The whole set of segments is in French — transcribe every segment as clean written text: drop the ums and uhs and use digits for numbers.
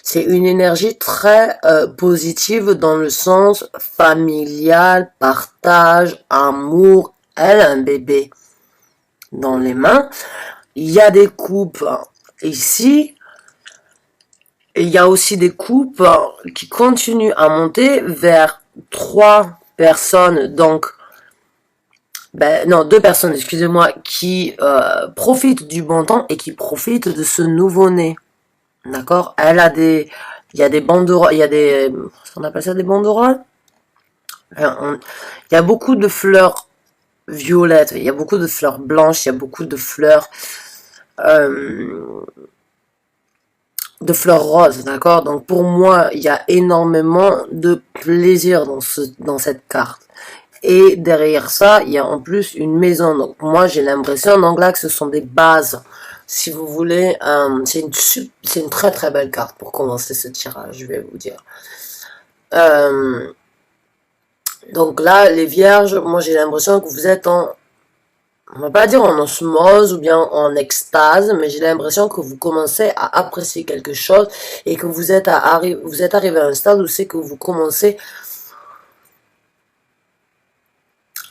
C'est une énergie très positive dans le sens familial, partage, amour. Elle a un bébé dans les mains. Il y a des coupes ici. Et il y a aussi des coupes qui continuent à monter vers 3 personnes. Donc, non, 2 personnes, excusez-moi, qui profitent du bon temps et qui profitent de ce nouveau-né. D'accord? Il y a des banderoles, il y a des, on appelle ça des banderoles? Il y a beaucoup de fleurs violettes, il y a beaucoup de fleurs blanches, il y a beaucoup euh, de fleurs roses, d'accord? Donc pour moi, il y a énormément de plaisir dans cette carte. Et derrière ça, il y a en plus une maison. Donc moi, j'ai l'impression, donc là, que ce sont des bases. Si vous voulez, c'est une très très belle carte pour commencer ce tirage, je vais vous dire. Donc là, les vierges, moi j'ai l'impression que vous êtes on va pas dire en osmose ou bien en extase, mais j'ai l'impression que vous commencez à apprécier quelque chose et que vous êtes arrivé à un stade où c'est que vous commencez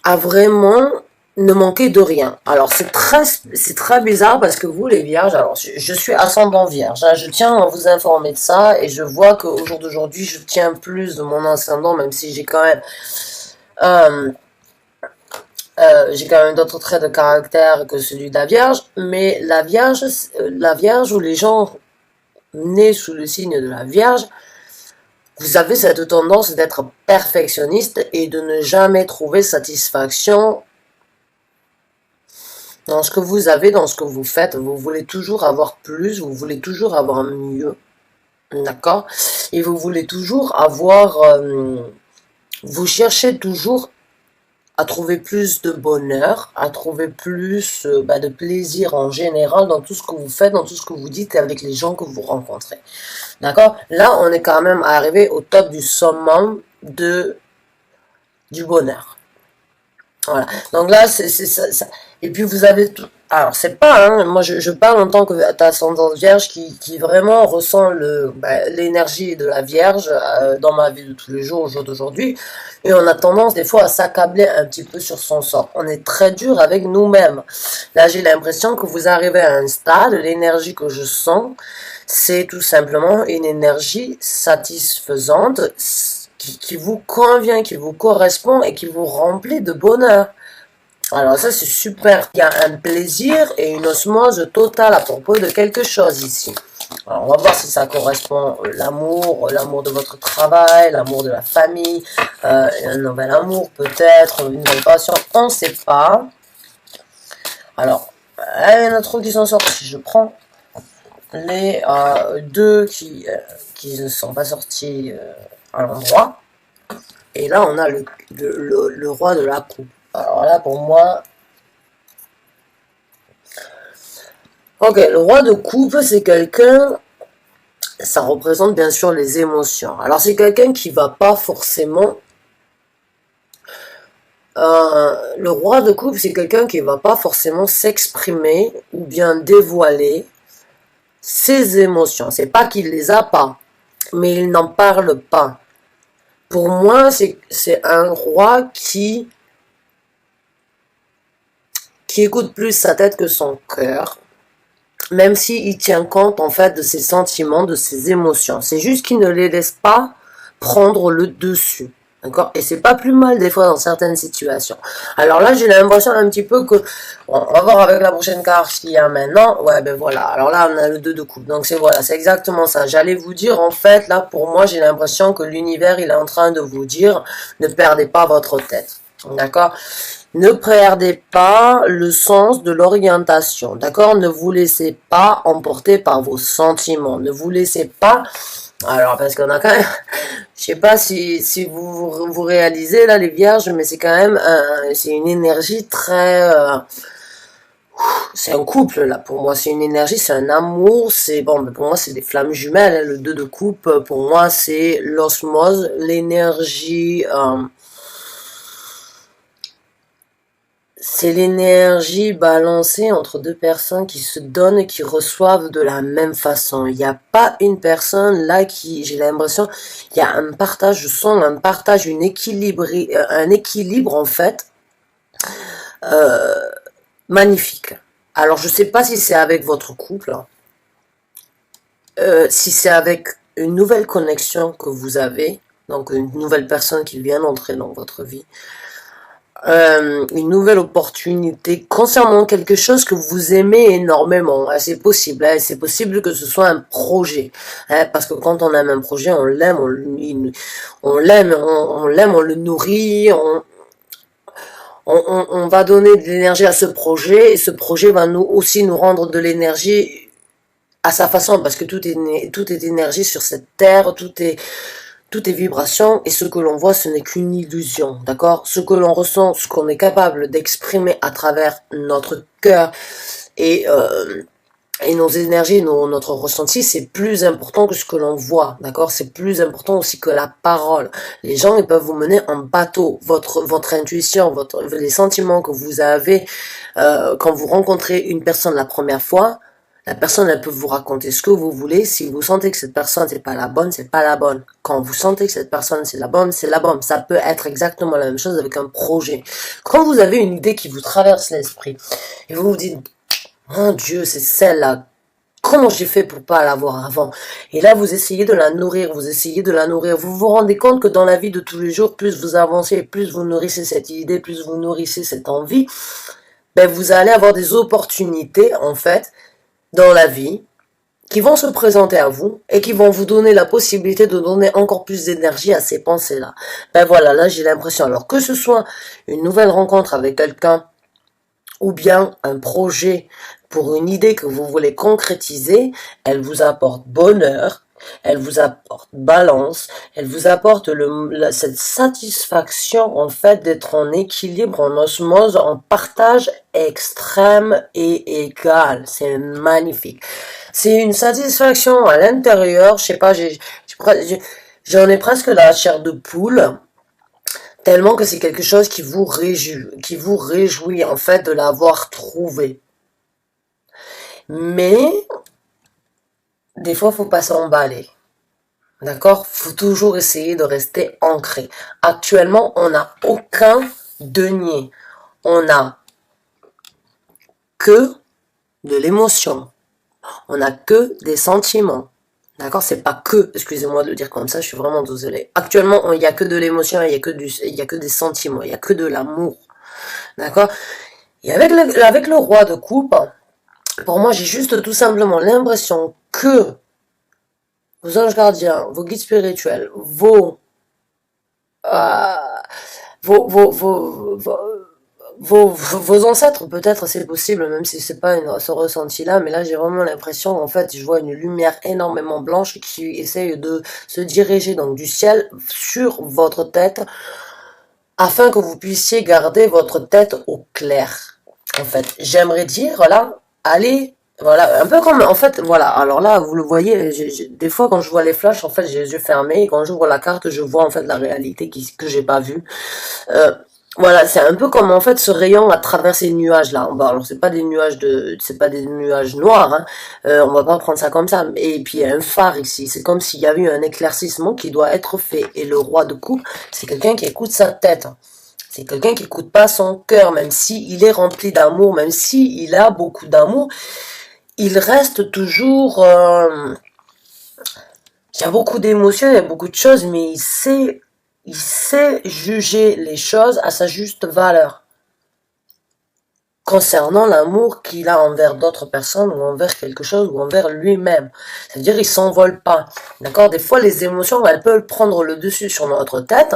à vraiment ne manquer de rien. Alors c'est très bizarre parce que vous les vierges, alors je suis ascendant vierge, hein, je tiens à vous informer de ça et je vois qu'au jour d'aujourd'hui je tiens plus de mon ascendant, même si j'ai quand même d'autres traits de caractère que celui de la Vierge, mais la Vierge ou les gens nés sous le signe de la Vierge, vous avez cette tendance d'être perfectionniste et de ne jamais trouver satisfaction dans ce que vous avez, dans ce que vous faites. Vous voulez toujours avoir plus, vous voulez toujours avoir mieux, d'accord? Et vous voulez toujours avoir, vous cherchez toujours à trouver plus de bonheur, à trouver plus de plaisir en général dans tout ce que vous faites, dans tout ce que vous dites et avec les gens que vous rencontrez. D'accord? Là, on est quand même arrivé au top du summum du bonheur. Voilà. Donc là, c'est ça. Et puis vous avez tout. Alors c'est pas, hein, moi je parle en tant que ascendante vierge qui vraiment ressent l'énergie de la vierge dans ma vie de tous les jours, au jour d'aujourd'hui. Et on a tendance des fois à s'accabler un petit peu sur son sort. On est très dur avec nous-mêmes. Là j'ai l'impression que vous arrivez à un stade, l'énergie que je sens, c'est tout simplement une énergie satisfaisante qui vous convient, qui vous correspond et qui vous remplit de bonheur. Alors ça c'est super, il y a un plaisir et une osmose totale à propos de quelque chose ici. Alors on va voir si ça correspond l'amour de votre travail, l'amour de la famille, un nouvel amour peut-être, une nouvelle passion, on ne sait pas. Alors, il y en a trop qui sont sortis, je prends les deux qui ne sont pas sortis à l'endroit. Et là on a le roi de la coupe. Alors là, pour moi... Ok, le roi de coupe, c'est quelqu'un... Ça représente bien sûr les émotions. Alors, c'est quelqu'un qui va pas forcément... le roi de coupe, c'est quelqu'un qui va pas forcément s'exprimer ou bien dévoiler ses émotions. C'est pas qu'il les a pas, mais il n'en parle pas. Pour moi, c'est un roi qui écoute plus sa tête que son cœur, même s'il tient compte en fait de ses sentiments, de ses émotions. C'est juste qu'il ne les laisse pas prendre le dessus. D'accord? Et c'est pas plus mal des fois dans certaines situations. Alors là, j'ai l'impression un petit peu que... Bon, on va voir avec la prochaine carte qu'il y a maintenant. Ouais, ben voilà. Alors là, on a le 2 de coupe. Donc c'est voilà, c'est exactement ça. J'allais vous dire, en fait, là, pour moi, j'ai l'impression que l'univers, il est en train de vous dire, ne perdez pas votre tête. D'accord? Ne perdez pas le sens de l'orientation, d'accord? Ne vous laissez pas emporter par vos sentiments. Ne vous laissez pas... Alors, parce qu'on a quand même... Je sais pas si vous réalisez, là, les vierges, mais c'est quand même... c'est une énergie très... c'est un couple, là, pour moi. C'est une énergie, c'est un amour. C'est bon, mais pour moi, c'est des flammes jumelles. Hein, le 2 de coupe, pour moi, c'est l'osmose, l'énergie... c'est l'énergie balancée entre deux personnes qui se donnent et qui reçoivent de la même façon. Il n'y a pas une personne là qui, j'ai l'impression, il y a un partage, je sens un partage, un équilibre en fait, euh, magnifique. Alors je sais pas si c'est avec votre couple, si c'est avec une nouvelle connexion que vous avez, donc une nouvelle personne qui vient d'entrer dans votre vie, une nouvelle opportunité concernant quelque chose que vous aimez énormément. C'est possible, hein, c'est possible que ce soit un projet, hein, parce que quand on aime un projet, on l'aime, on le nourrit, on va donner de l'énergie à ce projet, et ce projet va aussi nous rendre de l'énergie à sa façon, parce que tout est énergie sur cette terre, tout est vibration, et ce que l'on voit, ce n'est qu'une illusion, d'accord? Ce que l'on ressent, ce qu'on est capable d'exprimer à travers notre cœur et nos énergies, notre ressenti, c'est plus important que ce que l'on voit, d'accord? C'est plus important aussi que la parole. Les gens, ils peuvent vous mener en bateau. Votre intuition, les sentiments que vous avez quand vous rencontrez une personne la première fois, la personne, elle peut vous raconter ce que vous voulez. Si vous sentez que cette personne, c'est pas la bonne, c'est pas la bonne. Quand vous sentez que cette personne, c'est la bonne, c'est la bonne. Ça peut être exactement la même chose avec un projet. Quand vous avez une idée qui vous traverse l'esprit, et vous vous dites, mon Dieu, c'est celle-là. Comment j'ai fait pour pas l'avoir avant? Et là, vous essayez de la nourrir, vous essayez de la nourrir. Vous vous rendez compte que dans la vie de tous les jours, plus vous avancez, plus vous nourrissez cette idée, plus vous nourrissez cette envie, ben vous allez avoir des opportunités, en fait, dans la vie, qui vont se présenter à vous et qui vont vous donner la possibilité de donner encore plus d'énergie à ces pensées-là. Ben voilà, là j'ai l'impression, alors que ce soit une nouvelle rencontre avec quelqu'un ou bien un projet pour une idée que vous voulez concrétiser, elle vous apporte bonheur, elle vous apporte balance, elle vous apporte cette satisfaction en fait d'être en équilibre, en osmose, en partage extrême et égal. C'est magnifique. C'est une satisfaction à l'intérieur, je sais pas, j'en ai presque la chair de poule. Tellement que c'est quelque chose qui vous réjouit en fait de l'avoir trouvé. Mais des fois, faut pas s'emballer. D'accord? Faut toujours essayer de rester ancré. Actuellement, on n'a aucun denier. On n'a que de l'émotion. On n'a que des sentiments. D'accord? C'est pas que, excusez-moi de le dire comme ça, je suis vraiment désolée. Actuellement, il n'y a que de l'émotion, il y a que des sentiments, il y a que de l'amour. D'accord? Et avec le roi de coupe, pour moi, j'ai juste tout simplement l'impression que vos anges gardiens, vos guides spirituels, euh, vos, vos, vos, vos, vos ancêtres, peut-être c'est possible, même si c'est pas ce ressenti-là, mais là j'ai vraiment l'impression, en fait, je vois une lumière énormément blanche qui essaye de se diriger donc du ciel sur votre tête, afin que vous puissiez garder votre tête au clair. En fait, j'aimerais dire, voilà, allez, voilà, un peu comme, en fait, voilà, alors là, vous le voyez, des fois, quand je vois les flashs, en fait, j'ai les yeux fermés, et quand j'ouvre la carte, je vois, en fait, la réalité que j'ai pas vue. Euh, voilà, c'est un peu comme, en fait, ce rayon à travers ces nuages-là. Bon, alors, c'est pas des nuages noirs, hein, on va pas prendre ça comme ça, et puis, il y a un phare ici, c'est comme s'il y avait eu un éclaircissement qui doit être fait, et le roi de coupe, c'est quelqu'un qui écoute sa tête. C'est quelqu'un qui écoute pas son cœur, même s'il est rempli d'amour, même s'il a beaucoup d'amour, il reste toujours... il y a beaucoup d'émotions, il y a beaucoup de choses, mais il sait juger les choses à sa juste valeur. Concernant l'amour qu'il a envers d'autres personnes, ou envers quelque chose, ou envers lui-même. C'est-à-dire, il s'envole pas. D'accord? Des fois, les émotions, elles peuvent prendre le dessus sur notre tête,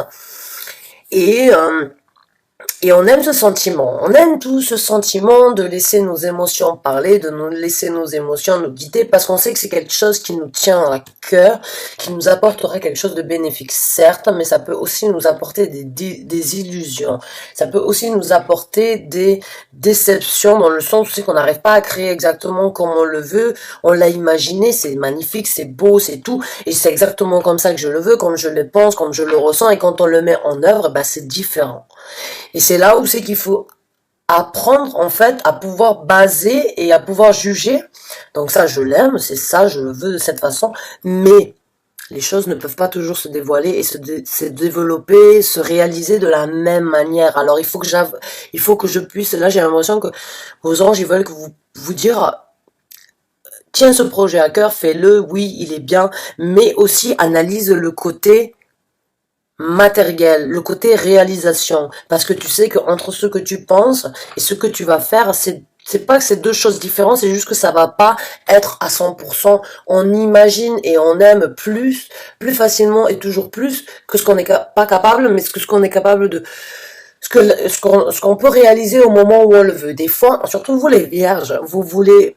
et... Et on aime ce sentiment, on aime tout ce sentiment de laisser nos émotions parler, de nous laisser nos émotions nous guider, parce qu'on sait que c'est quelque chose qui nous tient à cœur, qui nous apportera quelque chose de bénéfique, certes, mais ça peut aussi nous apporter des illusions, ça peut aussi nous apporter des déceptions, dans le sens où c'est qu'on n'arrive pas à créer exactement comme on le veut, on l'a imaginé, c'est magnifique, c'est beau, c'est tout, et c'est exactement comme ça que je le veux, comme je le pense, comme je le ressens, et quand on le met en œuvre, bah c'est différent. Et c'est là où c'est qu'il faut apprendre en fait à pouvoir baser et à pouvoir juger. Donc ça, je l'aime, c'est ça, je le veux de cette façon. Mais les choses ne peuvent pas toujours se dévoiler et se développer, se réaliser de la même manière. Alors il faut que je puisse, là j'ai l'impression que vos anges, ils veulent que vous dire, tiens ce projet à cœur, fais-le, oui, il est bien, mais aussi analyse le côté matériel, le côté réalisation. Parce que tu sais que entre ce que tu penses et ce que tu vas faire, c'est pas que c'est deux choses différentes, c'est juste que ça va pas être à 100%. On imagine et on aime plus facilement et toujours plus que ce qu'on n'est pas capable, mais ce qu'on est capable de, ce qu'on peut réaliser au moment où on le veut. Des fois, surtout vous les vierges, vous voulez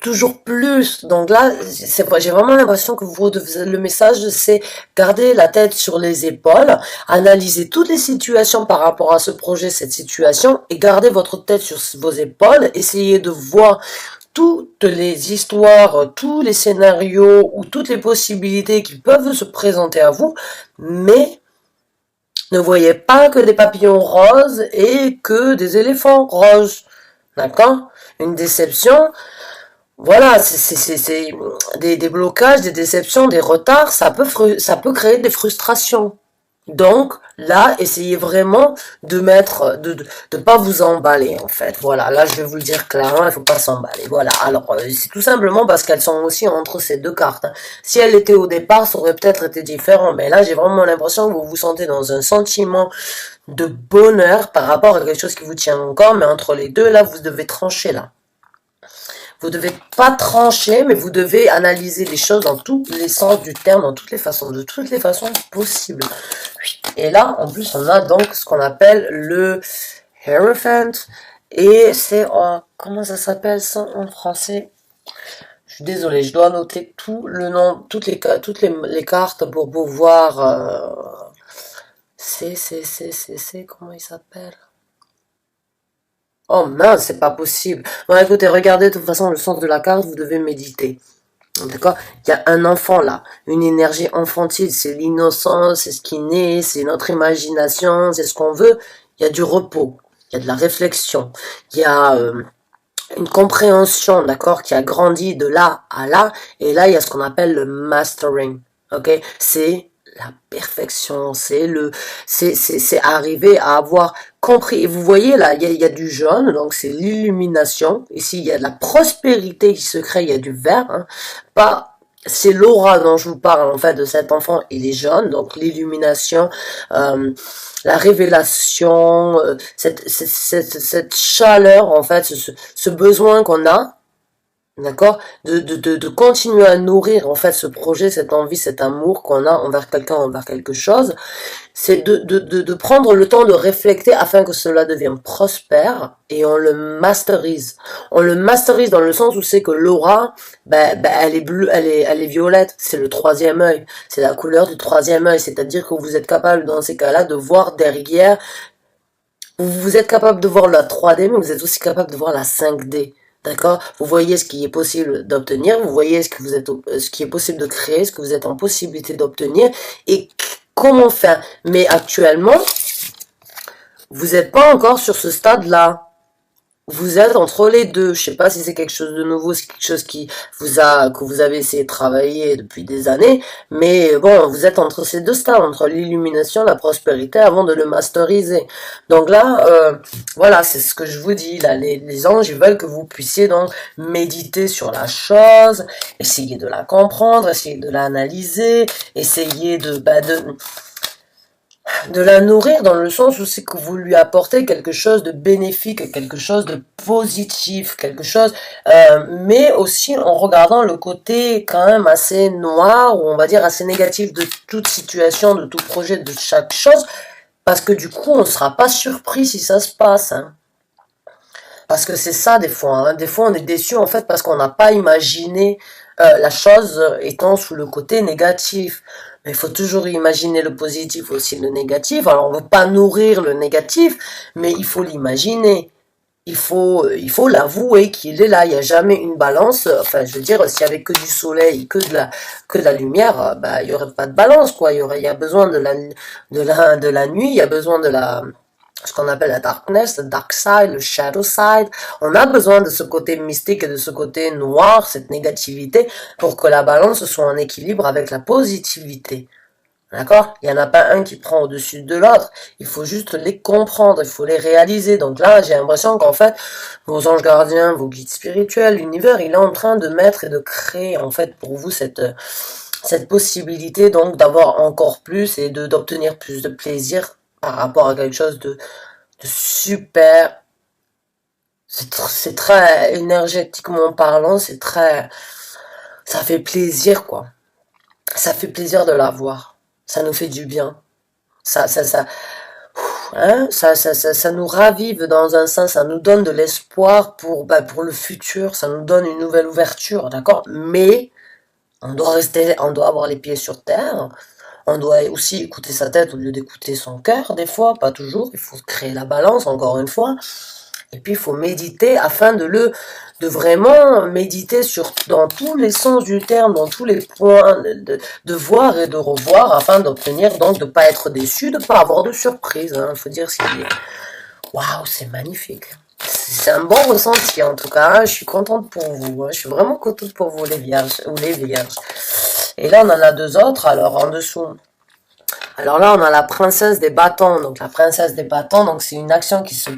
toujours plus. Donc là, j'ai vraiment l'impression que le message, c'est garder la tête sur les épaules, analyser toutes les situations par rapport à ce projet, cette situation, et garder votre tête sur vos épaules, essayer de voir toutes les histoires, tous les scénarios ou toutes les possibilités qui peuvent se présenter à vous, mais ne voyez pas que des papillons roses et que des éléphants roses. D'accord? Une déception, voilà, c'est des blocages, des déceptions, des retards, ça peut créer des frustrations. Donc, là, essayez vraiment de pas vous emballer, en fait. Voilà, là, je vais vous le dire clairement, il faut pas s'emballer. Voilà, alors, c'est tout simplement parce qu'elles sont aussi entre ces deux cartes, hein. Si elles étaient au départ, ça aurait peut-être été différent, mais là, j'ai vraiment l'impression que vous vous sentez dans un sentiment de bonheur par rapport à quelque chose qui vous tient encore, mais entre les deux, là, vous devez trancher, là. Vous devez pas trancher, mais vous devez analyser les choses dans tous les sens du terme, dans toutes les façons, de toutes les façons possibles. Et là, en plus, on a donc ce qu'on appelle le Hierophant. Et c'est, comment ça s'appelle ça en français? Je suis désolée, je dois noter tout le nom, toutes les cartes pour pouvoir, comment il s'appelle? Oh mince, c'est pas possible. Bon, écoutez, regardez de toute façon le sens de la carte, vous devez méditer. D'accord? Il y a un enfant là, une énergie enfantile, c'est l'innocence, c'est ce qui naît, c'est notre imagination, c'est ce qu'on veut. Il y a du repos, il y a de la réflexion, il y a une compréhension, d'accord, qui a grandi de là à là. Et là, il y a ce qu'on appelle le mastering. Ok? C'est la perfection, c'est arriver à avoir compris. Et vous voyez là, il y a du jaune, donc c'est l'illumination. Ici, il y a de la prospérité qui se crée, il y a du vert, hein. Pas, c'est l'aura dont je vous parle en fait de cet enfant, il est jaune, donc l'illumination, la révélation, cette chaleur en fait, ce besoin qu'on a. D'accord, de continuer à nourrir en fait ce projet, cette envie, cet amour qu'on a envers quelqu'un, envers quelque chose, c'est de prendre le temps de réfléchir afin que cela devienne prospère et on le masterise. On le masterise dans le sens où c'est que l'aura, elle est bleue, elle est violette, c'est le troisième œil, c'est la couleur du troisième œil, c'est-à-dire que vous êtes capable dans ces cas-là de voir derrière, vous êtes capable de voir la 3D, mais vous êtes aussi capable de voir la 5D. D'accord? Vous voyez ce qui est possible d'obtenir, vous voyez ce qui est possible de créer, ce que vous êtes en possibilité d'obtenir et comment faire. Mais actuellement, vous n'êtes pas encore sur ce stade-là. Vous êtes entre les deux. Je sais pas si c'est quelque chose de nouveau, c'est quelque chose que vous avez essayé de travailler depuis des années, mais bon, vous êtes entre ces deux stades, entre l'illumination, la prospérité, avant de le masteriser. Donc là, voilà, c'est ce que je vous dis. Là, les anges, ils veulent que vous puissiez donc méditer sur la chose, essayer de la comprendre, essayer de l'analyser, essayer de la nourrir dans le sens où c'est que vous lui apportez quelque chose de bénéfique, quelque chose de positif, quelque chose, mais aussi en regardant le côté quand même assez noir, ou on va dire assez négatif de toute situation, de tout projet, de chaque chose, parce que du coup on ne sera pas surpris si ça se passe, hein. Parce que c'est ça des fois, hein. Des fois on est déçu en fait parce qu'on n'a pas imaginé la chose étant sous le côté négatif. Mais il faut toujours imaginer le positif aussi, le négatif. Alors on ne veut pas nourrir le négatif, mais il faut l'imaginer. Il faut l'avouer qu'il est là. Il n'y a jamais une balance. Enfin, je veux dire, s'il y avait que du soleil, que de la lumière, il y aurait pas de balance, quoi. Il y a besoin de la nuit, il y a besoin ce qu'on appelle la darkness, le dark side, le shadow side. On a besoin de ce côté mystique et de ce côté noir, cette négativité, pour que la balance soit en équilibre avec la positivité. D'accord? Il n'y en a pas un qui prend au-dessus de l'autre. Il faut juste les comprendre, il faut les réaliser. Donc là, j'ai l'impression qu'en fait, vos anges gardiens, vos guides spirituels, l'univers, il est en train de mettre et de créer, en fait, pour vous cette possibilité, donc, d'avoir encore plus et d'obtenir plus de plaisir par rapport à quelque chose de super. C'est très énergétiquement parlant, c'est très, ça fait plaisir, quoi. Ça fait plaisir de l'avoir. Ça nous fait du bien. Ça, hein, ça nous ravive dans un sens, ça nous donne de l'espoir pour le futur, ça nous donne une nouvelle ouverture, d'accord? Mais, on doit avoir les pieds sur terre, on doit aussi écouter sa tête au lieu d'écouter son cœur, des fois, pas toujours, il faut créer la balance, encore une fois. Et puis il faut méditer afin de vraiment méditer dans tous les sens du terme, dans tous les points, de voir et de revoir afin d'obtenir donc de pas être déçu, de pas avoir de surprise. Hein. Faut dire ce qu'il est. Waouh, c'est magnifique. C'est un bon ressenti en tout cas. Hein. Je suis contente pour vous. Hein. Je suis vraiment contente pour vous les vierges ou les vierges. Et là on en a deux autres. Alors en dessous. Alors là, on a la princesse des bâtons. Donc la princesse des bâtons, donc c'est une action qui se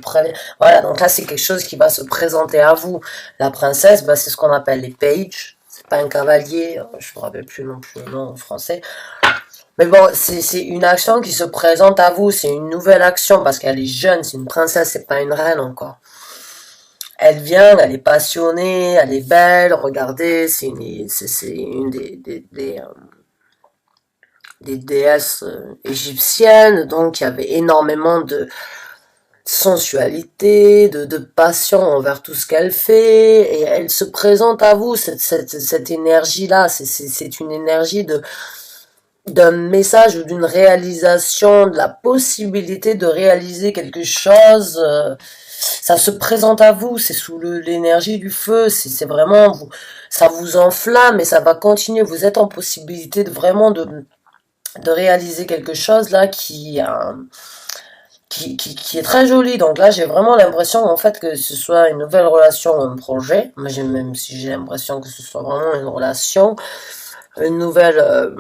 voilà, donc là c'est quelque chose qui va se présenter à vous. La princesse, bah, c'est ce qu'on appelle les pages. C'est pas un cavalier, je me rappelle plus non plus le nom en français. Mais bon, c'est une action qui se présente à vous, c'est une nouvelle action parce qu'elle est jeune, c'est une princesse, c'est pas une reine encore. Elle vient, elle est passionnée, elle est belle, regardez, c'est une des déesses égyptiennes, donc il y avait énormément de sensualité, de passion envers tout ce qu'elle fait, et elle se présente à vous, cette énergie-là, c'est une énergie d'un message ou d'une réalisation, de la possibilité de réaliser quelque chose, ça se présente à vous, c'est sous l'énergie du feu, c'est vraiment, ça vous enflamme et ça va continuer, vous êtes en possibilité de vraiment de réaliser quelque chose là qui est très joli. Donc là, j'ai vraiment l'impression en fait que ce soit une nouvelle relation, un projet. Mais même si j'ai l'impression que ce soit vraiment une relation, une nouvelle.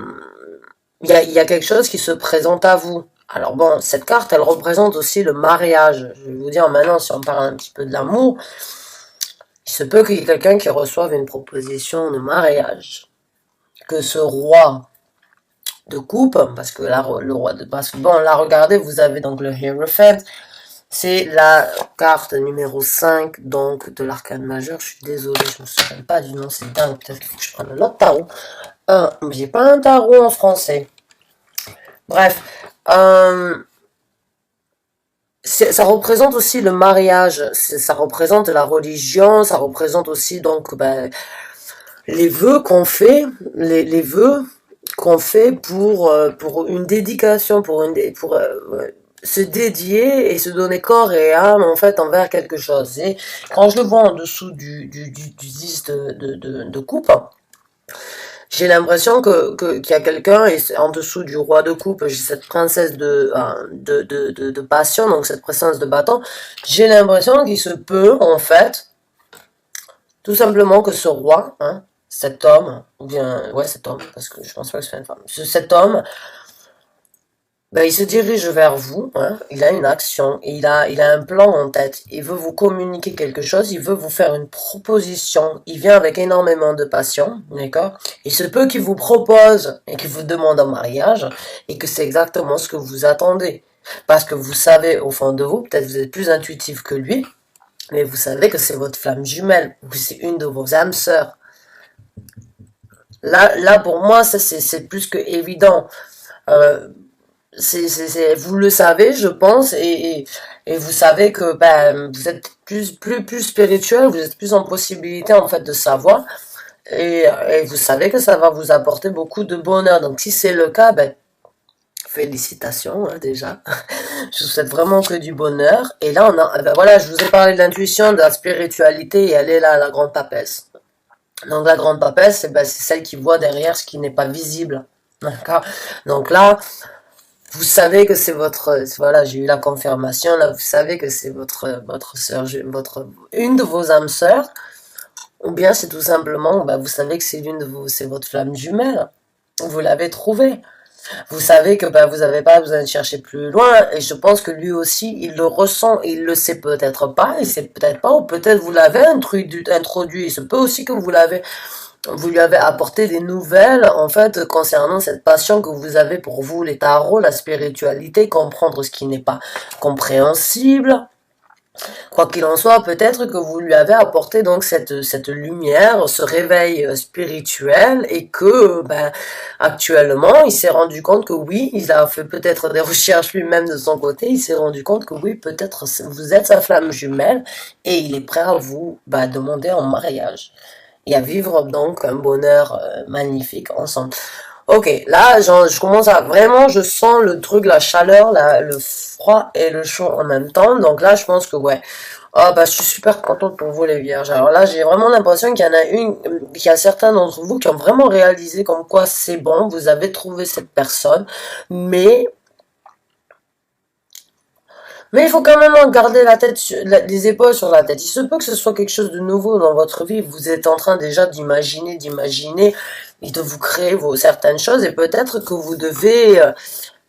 Il y a quelque chose qui se présente à vous. Alors bon, cette carte, elle représente aussi le mariage. Je vais vous dire maintenant, si on parle un petit peu de l'amour, il se peut qu'il y ait quelqu'un qui reçoive une proposition de mariage. Que ce roi de coupe, parce que là, le roi de... Parce que bon, là, regardez, vous avez donc le Hierophant, c'est la carte numéro 5, donc, de l'arcane majeur. Je suis désolée, je me souviens pas du nom, c'est dingue, peut-être qu'il faut que je prenne un autre tarot. J'ai pas un tarot en français. Bref, ça représente aussi le mariage, ça représente la religion, ça représente aussi, donc, ben, les vœux qu'on fait, les vœux qu'on fait pour une dédication, pour se dédier et se donner corps et âme en fait envers quelque chose. Et quand je le vois en dessous du 10 de coupe, j'ai l'impression qu'il y a quelqu'un et en dessous du roi de coupe, j'ai cette princesse de passion, donc cette princesse de bâton. J'ai l'impression qu'il se peut en fait tout simplement que ce roi, hein, cet homme, ou bien, ouais, cet homme, parce que je pense pas que c'est une femme, cet homme, ben, il se dirige vers vous, hein, il a une action, et il a un plan en tête, il veut vous communiquer quelque chose, il veut vous faire une proposition, il vient avec énormément de passion, d'accord? Il se peut qu'il vous propose et qu'il vous demande en mariage, et que c'est exactement ce que vous attendez. Parce que vous savez au fond de vous, peut-être vous êtes plus intuitif que lui, mais vous savez que c'est votre flamme jumelle, ou que c'est une de vos âmes sœurs. Là, pour moi, ça, c'est plus que évident. Euh, vous le savez, je pense, et vous savez que ben, vous êtes plus spirituel, vous êtes plus en possibilité, en fait, de savoir, et vous savez que ça va vous apporter beaucoup de bonheur. Donc, si c'est le cas, ben, félicitations, hein, déjà. Je vous souhaite vraiment que du bonheur. Et là, ben voilà, je vous ai parlé de l'intuition, de la spiritualité, et elle est là, la grande papesse. Donc la grande papesse, c'est celle qui voit derrière ce qui n'est pas visible. D'accord. Donc là, Vous savez que c'est votre, voilà, j'ai eu la confirmation, là, vous savez que c'est votre sœur, une de vos âmes sœurs, ou bien c'est tout simplement, bah, vous savez que c'est l'une de vos, c'est votre flamme jumelle. Vous l'avez trouvée. Vous savez que bah, vous n'avez pas besoin de chercher plus loin, et je pense que lui aussi, il le ressent, il le sait peut-être pas, il sait peut-être pas, ou peut-être vous l'avez introduit, il se peut aussi que vous lui avez apporté des nouvelles, en fait, concernant cette passion que vous avez pour vous, les tarots, la spiritualité, comprendre ce qui n'est pas compréhensible. Quoi qu'il en soit, peut-être que vous lui avez apporté donc cette lumière, ce réveil spirituel et que ben, actuellement il s'est rendu compte que oui, il a fait peut-être des recherches lui-même de son côté, il s'est rendu compte que oui, peut-être vous êtes sa flamme jumelle et il est prêt à vous ben, demander en mariage et à vivre donc un bonheur magnifique ensemble. Ok, là, je commence à vraiment, je sens le truc, la chaleur, le froid et le chaud en même temps. Donc là, je pense que ouais. Ah bah, je suis super contente pour vous les vierges. Alors là, j'ai vraiment l'impression qu'il y en a qu'il y a certains d'entre vous qui ont vraiment réalisé comme quoi c'est bon, vous avez trouvé cette personne, mais il faut quand même garder la tête, les épaules sur la tête. Il se peut que ce soit quelque chose de nouveau dans votre vie. Vous êtes en train déjà d'imaginer et de vous créer certaines choses. Et peut-être que vous devez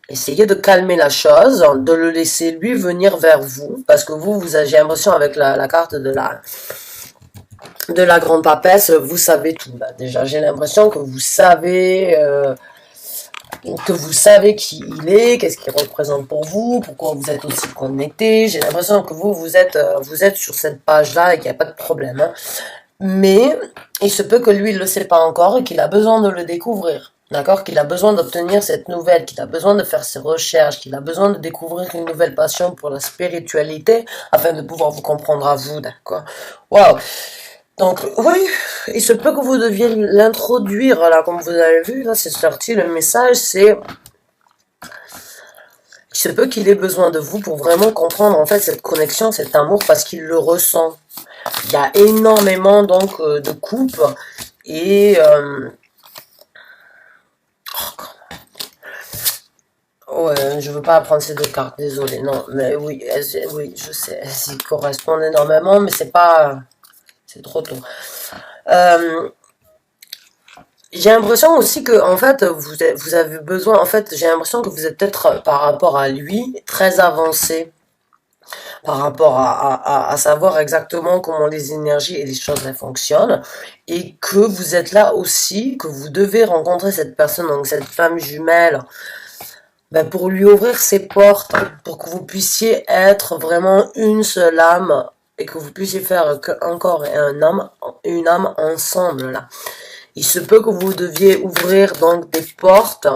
essayer de calmer la chose, de le laisser lui venir vers vous. Parce que vous avez, j'ai l'impression avec la carte de la grande papesse, vous savez tout là. Déjà, j'ai l'impression que vous savez qui il est, qu'est-ce qu'il représente pour vous, pourquoi vous êtes aussi connecté. J'ai l'impression que vous êtes sur cette page-là et qu'il n'y a pas de problème. Hein. Mais il se peut que lui, il ne le sait pas encore et qu'il a besoin de le découvrir. D'accord? Qu'il a besoin d'obtenir cette nouvelle, qu'il a besoin de faire ses recherches, qu'il a besoin de découvrir une nouvelle passion pour la spiritualité afin de pouvoir vous comprendre à vous. D'accord? Waouh! Donc, oui, il se peut que vous deviez l'introduire, là, comme vous avez vu, là, c'est sorti, le message, c'est, il se peut qu'il ait besoin de vous pour vraiment comprendre, en fait, cette connexion, cet amour, parce qu'il le ressent. Il y a énormément, donc, de couples, et, ouais, je veux pas prendre ces deux cartes, désolé, non, mais oui, oui, je sais, elles y correspondent énormément, mais c'est pas, c'est trop tôt. Euh, J'ai l'impression aussi que, en fait, vous avez besoin, en fait, j'ai l'impression que vous êtes peut-être, par rapport à lui, très avancé, par rapport à savoir exactement comment les énergies et les choses elles fonctionnent, et que vous êtes là aussi, que vous devez rencontrer cette personne, donc cette femme jumelle, ben, pour lui ouvrir ses portes, pour que vous puissiez être vraiment une seule âme, et que vous puissiez faire qu'un corps et une âme ensemble, là. Il se peut que vous deviez ouvrir donc des portes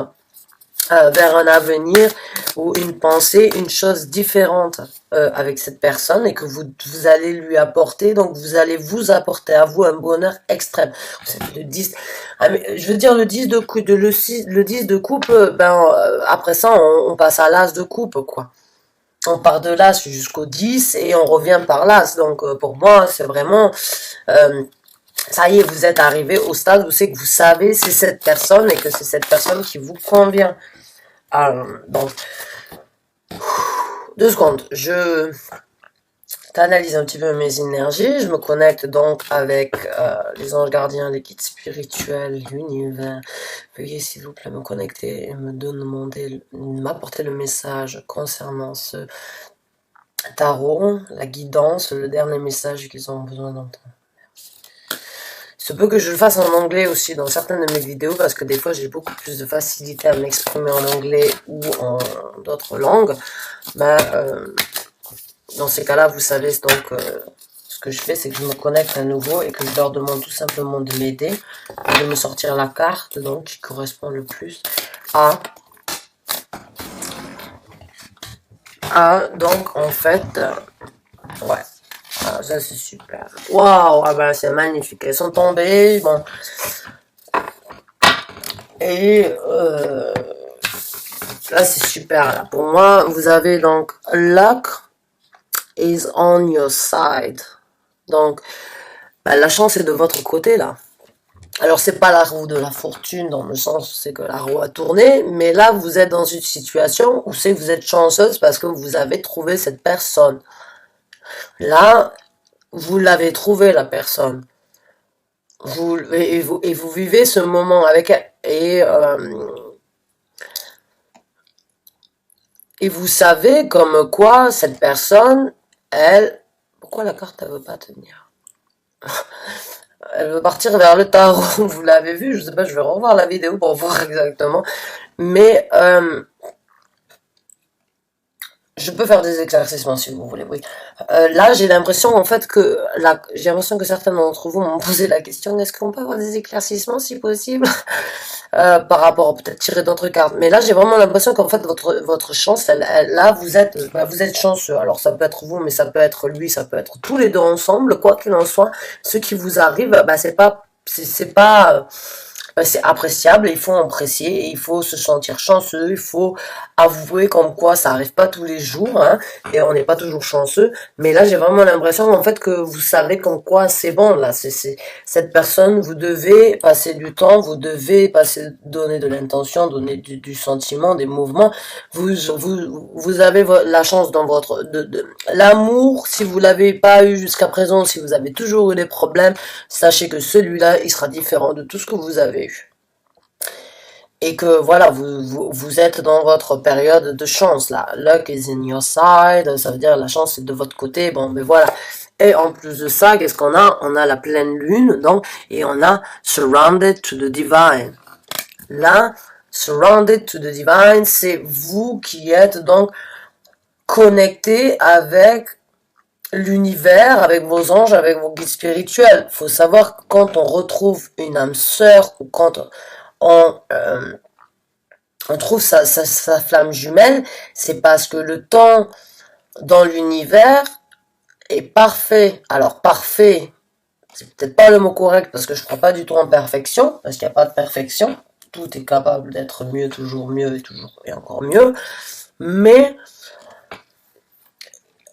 vers un avenir ou une pensée, une chose différente avec cette personne et que vous allez lui apporter, donc vous allez vous apporter à vous un bonheur extrême. Vous savez, le 10, je veux dire le 10 de coupe, le 10 de coupe, ben après ça on passe à l'as de coupe quoi. On part de l'as jusqu'au 10 et on revient par l'as. Donc pour moi c'est vraiment ça y est, vous êtes arrivé au stade où c'est que vous savez c'est cette personne et que c'est cette personne qui vous convient. Donc, 2 secondes, je canalise un petit peu mes énergies, je me connecte donc avec les anges gardiens, les guides spirituels, l'univers. Veuillez s'il vous plaît me connecter et m'apporter le message concernant ce tarot, la guidance, le dernier message qu'ils ont besoin d'entendre. Il se peut que je le fasse en anglais aussi dans certaines de mes vidéos parce que des fois j'ai beaucoup plus de facilité à m'exprimer en anglais ou en d'autres langues. Mais dans ces cas-là, vous savez donc ce que je fais, c'est que je me connecte à nouveau et que je leur demande tout simplement de m'aider, de me sortir la carte donc qui correspond le plus à donc en fait ouais. Ah, ça c'est super. Waouh, ah ben c'est magnifique. Elles sont tombées, bon. Et là c'est super. Là. Pour moi, vous avez donc luck is on your side. Donc, ben, la chance est de votre côté là. Alors, c'est pas la roue de la fortune, dans le sens où c'est que la roue a tourné, mais là, vous êtes dans une situation où c'est que vous êtes chanceuse parce que vous avez trouvé cette personne. Là, vous l'avez trouvé, la personne. Et vous vivez ce moment avec elle. Et vous savez comme quoi cette personne, elle... Pourquoi la carte, elle veut pas tenir? Elle veut partir vers le tarot, vous l'avez vu, je sais pas, je vais revoir la vidéo pour voir exactement. Mais je peux faire des éclaircissements si vous voulez, oui. Là, j'ai l'impression en fait que j'ai l'impression que certains d'entre vous m'ont posé la question, est-ce qu'on peut avoir des éclaircissements si possible par rapport peut-être tirer d'autres cartes. Mais là, j'ai vraiment l'impression qu'en fait votre chance, là, vous êtes chanceux. Alors ça peut être vous, mais ça peut être lui, ça peut être tous les deux ensemble. Quoi qu'il en soit, ce qui vous arrive, bah c'est pas c'est appréciable, il faut apprécier, il faut se sentir chanceux, il faut avouer comme quoi ça arrive pas tous les jours, hein, et on n'est pas toujours chanceux, mais là j'ai vraiment l'impression en fait que vous savez comme quoi c'est bon, là, cette personne, vous devez passer du temps, vous devez donner de l'intention, donner du sentiment, des mouvements, vous avez la chance dans l'amour, si vous l'avez pas eu jusqu'à présent, si vous avez toujours eu des problèmes, sachez que celui-là, il sera différent de tout ce que vous avez eu. Et que voilà, vous êtes dans votre période de chance là. Luck is in your side, ça veut dire la chance est de votre côté. Bon, mais voilà. Et en plus de ça, qu'est-ce qu'on a? On a la pleine lune, donc, et on a surrounded to the divine. Là, surrounded to the divine, c'est vous qui êtes donc connecté avec l'univers, avec vos anges, avec vos guides spirituels. Faut savoir que quand on retrouve une âme sœur ou quand on trouve sa flamme jumelle, c'est parce que le temps dans l'univers est parfait. Alors parfait, c'est peut-être pas le mot correct parce que je crois pas du tout en perfection, parce qu'il n'y a pas de perfection. Tout est capable d'être mieux, toujours mieux et toujours et encore mieux. Mais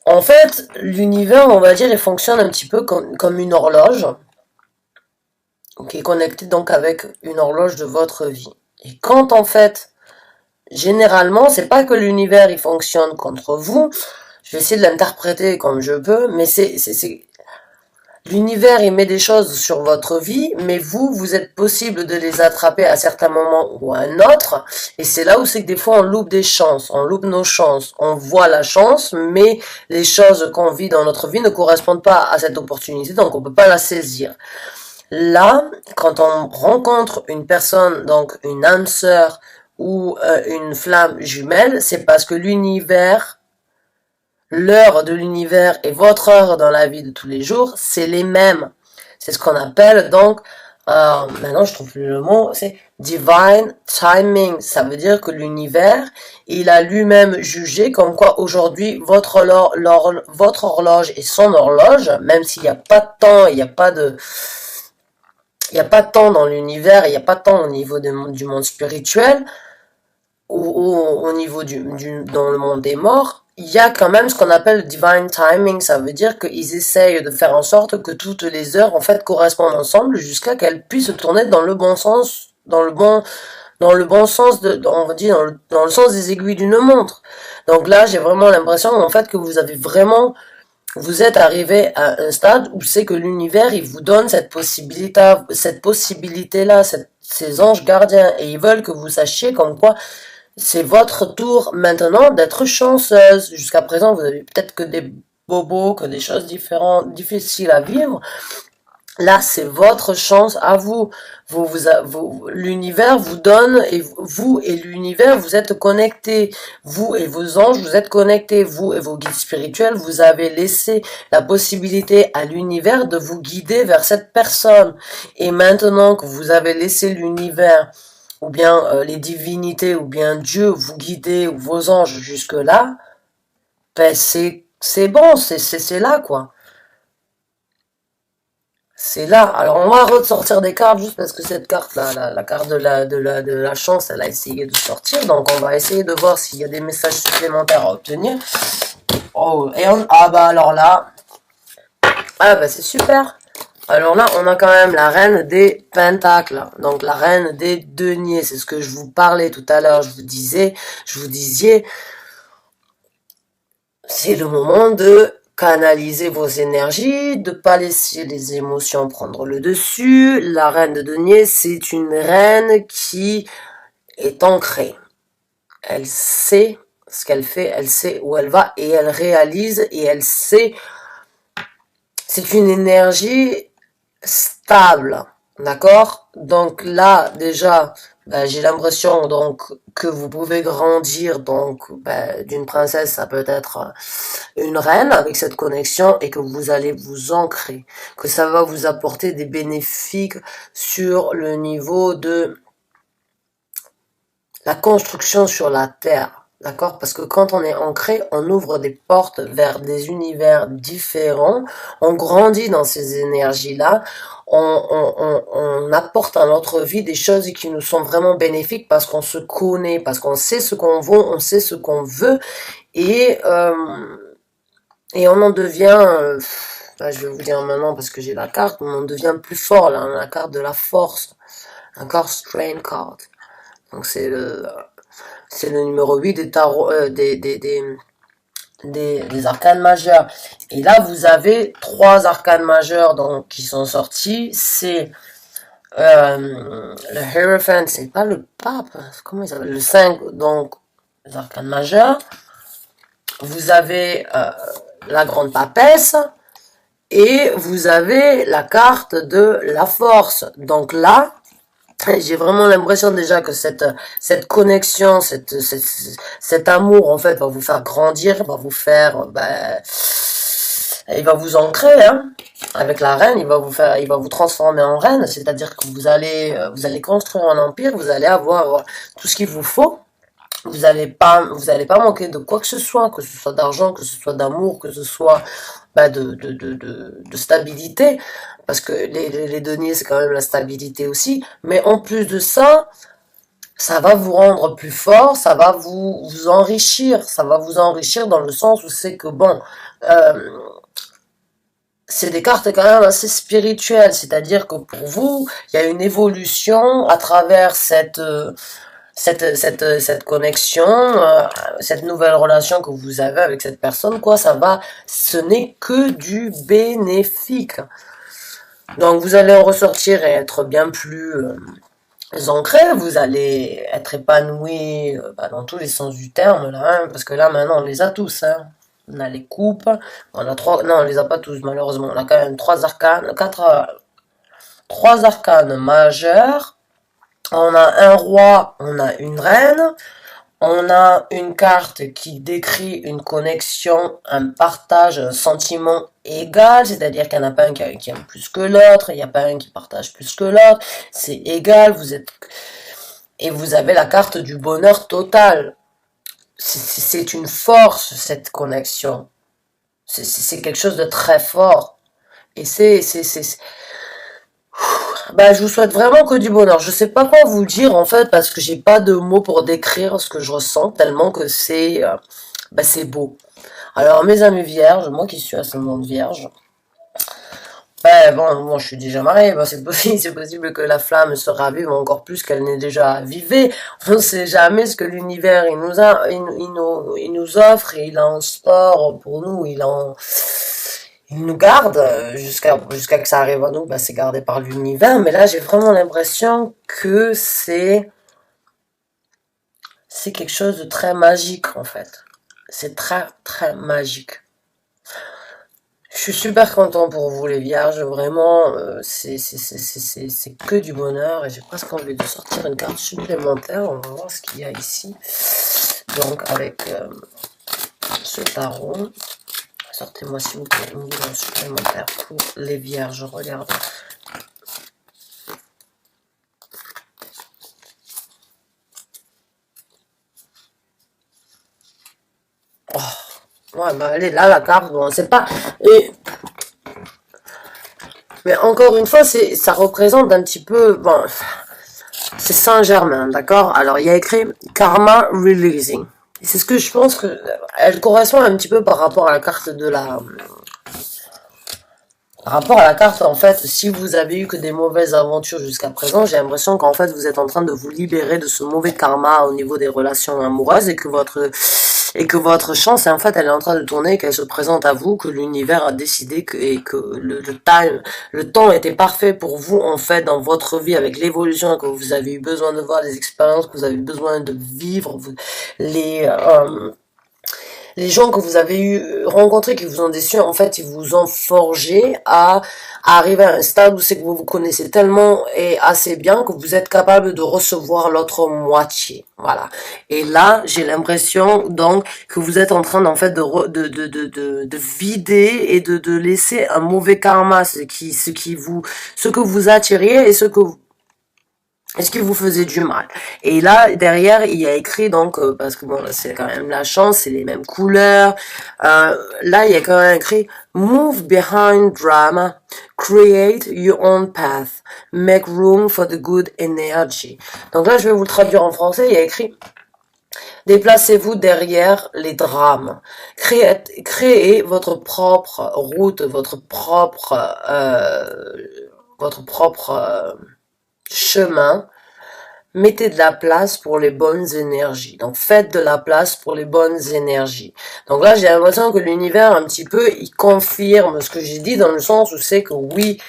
en fait, l'univers, on va dire, il fonctionne un petit peu comme une horloge qui est connectée donc avec une horloge de votre vie. Et quand en fait, généralement, c'est pas que l'univers il fonctionne contre vous, je vais essayer de l'interpréter comme je peux, mais l'univers il met des choses sur votre vie, mais vous êtes possible de les attraper à certains moments ou à un autre, et c'est là où c'est que des fois on loupe des chances, on loupe nos chances, on voit la chance, mais les choses qu'on vit dans notre vie ne correspondent pas à cette opportunité, donc on peut pas la saisir. Là, quand on rencontre une personne, donc une âme sœur ou une flamme jumelle, c'est parce que l'univers, l'heure de l'univers et votre heure dans la vie de tous les jours, c'est les mêmes. C'est ce qu'on appelle donc, maintenant je trouve plus le mot, c'est divine timing. Ça veut dire que l'univers, il a lui-même jugé comme quoi aujourd'hui votre horloge et son horloge, même s'il n'y a pas de temps, il n'y a pas de temps dans l'univers, il n'y a pas de temps au niveau du monde spirituel, ou au niveau dans le monde des morts, il y a quand même ce qu'on appelle le divine timing. Ça veut dire qu'ils essayent de faire en sorte que toutes les heures, en fait, correspondent ensemble jusqu'à qu'elles puissent tourner dans le bon sens, dans le bon sens on va dire, dans le sens des aiguilles d'une montre. Donc là, j'ai vraiment l'impression, en fait, que vous êtes arrivé à un stade où c'est que l'univers, il vous donne cette possibilité-là, ces anges gardiens, et ils veulent que vous sachiez comme quoi c'est votre tour maintenant d'être chanceuse. Jusqu'à présent, vous avez peut-être que des bobos, que des choses différentes, difficiles à vivre. Là, c'est votre chance à vous. L'univers vous donne, et vous et l'univers, vous êtes connectés. Vous et vos anges, vous êtes connectés. Vous et vos guides spirituels, vous avez laissé la possibilité à l'univers de vous guider vers cette personne. Et maintenant que vous avez laissé l'univers, ou bien les divinités, ou bien Dieu vous guider, ou vos anges jusque-là, ben c'est bon, c'est là, quoi. C'est là. Alors, on va ressortir des cartes juste parce que cette carte-là, la carte de la chance, elle a essayé de sortir. Donc, on va essayer de voir s'il y a des messages supplémentaires à obtenir. Oh, ah bah alors là, ah bah c'est super. Alors là, on a quand même la reine des pentacles, donc la reine des deniers. C'est ce que je vous parlais tout à l'heure. Je vous disais, c'est le moment de canaliser vos énergies, de pas laisser les émotions prendre le dessus. La reine de denier, c'est une reine qui est ancrée. Elle sait ce qu'elle fait, elle sait où elle va et elle réalise et elle sait. C'est une énergie stable, d'accord? Donc là, déjà, j'ai l'impression donc que vous pouvez grandir donc d'une princesse, ça peut être une reine avec cette connexion et que vous allez vous ancrer, que ça va vous apporter des bénéfices sur le niveau de la construction sur la terre. D'accord? Parce que quand on est ancré, on ouvre des portes vers des univers différents, on grandit dans ces énergies-là, on apporte à notre vie des choses qui nous sont vraiment bénéfiques parce qu'on se connaît, parce qu'on sait ce qu'on vaut, on sait ce qu'on veut, et, et on en devient, je vais vous dire maintenant parce que j'ai la carte, on en devient plus fort, là, la carte de la force, encore Strain Card. Donc c'est le numéro 8 des tarots, des arcanes majeures. Et là, vous avez 3 arcanes majeures donc, qui sont sortis. C'est le Hierophant, c'est pas le pape, comment il s'appelle? Le 5, donc, les arcanes majeures. Vous avez la grande papesse. Et vous avez la carte de la force. Donc là, j'ai vraiment l'impression déjà que cette connexion, cet amour en fait va vous faire grandir, va vous faire, il va vous ancrer, hein. Avec la reine, il va vous transformer en reine, c'est-à-dire que vous allez construire un empire, vous allez avoir tout ce qu'il vous faut. Vous allez pas manquer de quoi que ce soit d'argent, que ce soit d'amour, que ce soit de stabilité, parce que les deniers c'est quand même la stabilité aussi, mais en plus de ça, ça va vous rendre plus fort, ça va vous enrichir, dans le sens où c'est que bon, c'est des cartes quand même assez spirituelles, c'est-à-dire que pour vous, il y a une évolution à travers cette connexion, cette nouvelle relation que vous avez avec cette personne, quoi, ce n'est que du bénéfique. Donc vous allez en ressortir et être bien plus ancré, vous allez être épanoui dans tous les sens du terme, là, hein, parce que là maintenant on les a tous, hein. On a les coupes, on a 3, non on les a pas tous malheureusement, on a quand même 3 arcanes, 3 arcanes majeures. On a un roi, on a une reine, on a une carte qui décrit une connexion, un partage, un sentiment égal, c'est-à-dire qu'il n'y en a pas un qui aime plus que l'autre, il n'y a pas un qui partage plus que l'autre, c'est égal, et vous avez la carte du bonheur total. C'est une force, cette connexion. C'est quelque chose de très fort. Et je vous souhaite vraiment que du bonheur. Je sais pas quoi vous dire en fait parce que j'ai pas de mots pour décrire ce que je ressens tellement que c'est beau. Alors mes amis vierges, moi qui suis ascendante vierge, moi je suis déjà mariée, c'est possible que la flamme se ravive encore plus qu'elle n'est déjà avivée. On ne sait jamais ce que l'univers il nous offre et il en store pour nous, il nous garde jusqu'à que ça arrive à nous, c'est gardé par l'univers. Mais là, j'ai vraiment l'impression que c'est quelque chose de très magique en fait. C'est très très magique. Je suis super content pour vous les vierges, vraiment, c'est que du bonheur et j'ai presque envie de sortir une carte supplémentaire. On va voir ce qu'il y a ici. Donc avec ce tarot. Sortez-moi s'il vous plaît une guidance supplémentaire pour les vierges. Regardez. Oh. Ouais, elle est là la carte. Bon, c'est pas. Mais encore une fois, ça représente un petit peu. Bon, c'est Saint-Germain, d'accord? Alors, il y a écrit Karma Releasing. C'est ce que je pense que elle correspond un petit peu par rapport à la carte de la Par rapport à la carte, en fait, si vous avez eu que des mauvaises aventures jusqu'à présent, j'ai l'impression qu'en fait, vous êtes en train de vous libérer de ce mauvais karma au niveau des relations amoureuses et que votre chance, en fait, elle est en train de tourner, qu'elle se présente à vous, que l'univers a décidé et que le temps était parfait pour vous, en fait, dans votre vie, avec l'évolution que vous avez eu besoin de voir, les expériences que vous avez eu besoin de vivre, les gens que vous avez eu rencontrés qui vous ont déçu, en fait, ils vous ont forgé à arriver à un stade où c'est que vous vous connaissez tellement et assez bien que vous êtes capable de recevoir l'autre moitié. Voilà. Et là, j'ai l'impression, donc, que vous êtes en train, en fait, de vider et de laisser un mauvais karma, ce que vous attiriez et ce qui vous faisait du mal. Et là, derrière, il y a écrit, donc, parce que bon, c'est quand même la chance, c'est les mêmes couleurs. Là, il y a quand même écrit, move behind drama, create your own path, make room for the good energy. Donc là, je vais vous le traduire en français, il y a écrit, déplacez-vous derrière les drames. Créez votre propre route, votre propre chemin. Mettez de la place pour les bonnes énergies. Donc, faites de la place pour les bonnes énergies. Donc là, j'ai l'impression que l'univers, un petit peu, il confirme ce que j'ai dit dans le sens où c'est que oui,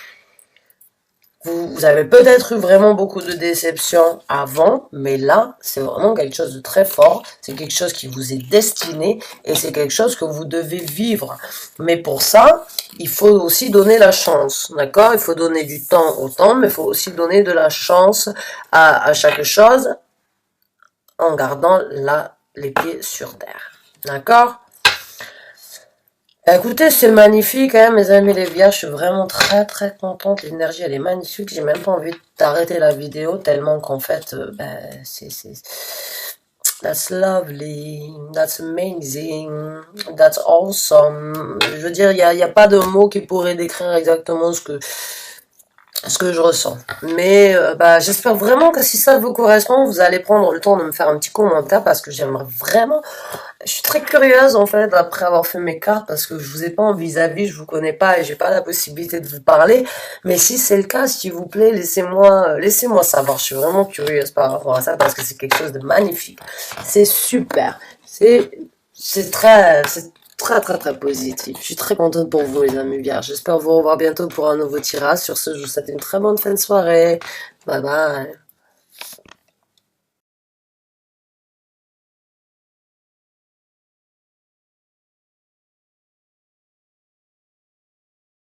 vous avez peut-être eu vraiment beaucoup de déceptions avant, mais là, c'est vraiment quelque chose de très fort. C'est quelque chose qui vous est destiné et c'est quelque chose que vous devez vivre. Mais pour ça, il faut aussi donner la chance, d'accord? Il faut donner du temps au temps, mais il faut aussi donner de la chance à chaque chose en gardant les pieds sur terre, d'accord? Écoutez, c'est magnifique, hein, mes amis les vierges, je suis vraiment très très contente, l'énergie elle est magnifique, j'ai même pas envie d'arrêter la vidéo tellement qu'en fait, that's lovely, that's amazing, that's awesome. Je veux dire, y a pas de mots qui pourraient décrire exactement ce que je ressens. Mais j'espère vraiment que si ça vous correspond, vous allez prendre le temps de me faire un petit commentaire parce que j'aimerais vraiment... Je suis très curieuse en fait après avoir fait mes cartes parce que je vous ai pas en vis-à-vis, je vous connais pas et j'ai pas la possibilité de vous parler. Mais si c'est le cas, s'il vous plaît, laissez-moi savoir. Je suis vraiment curieuse par rapport à ça parce que c'est quelque chose de magnifique. C'est super. C'est très très positif. Je suis très contente pour vous les amis vierges. J'espère vous revoir bientôt pour un nouveau tirage. Sur ce, je vous souhaite une très bonne fin de soirée. Bye bye.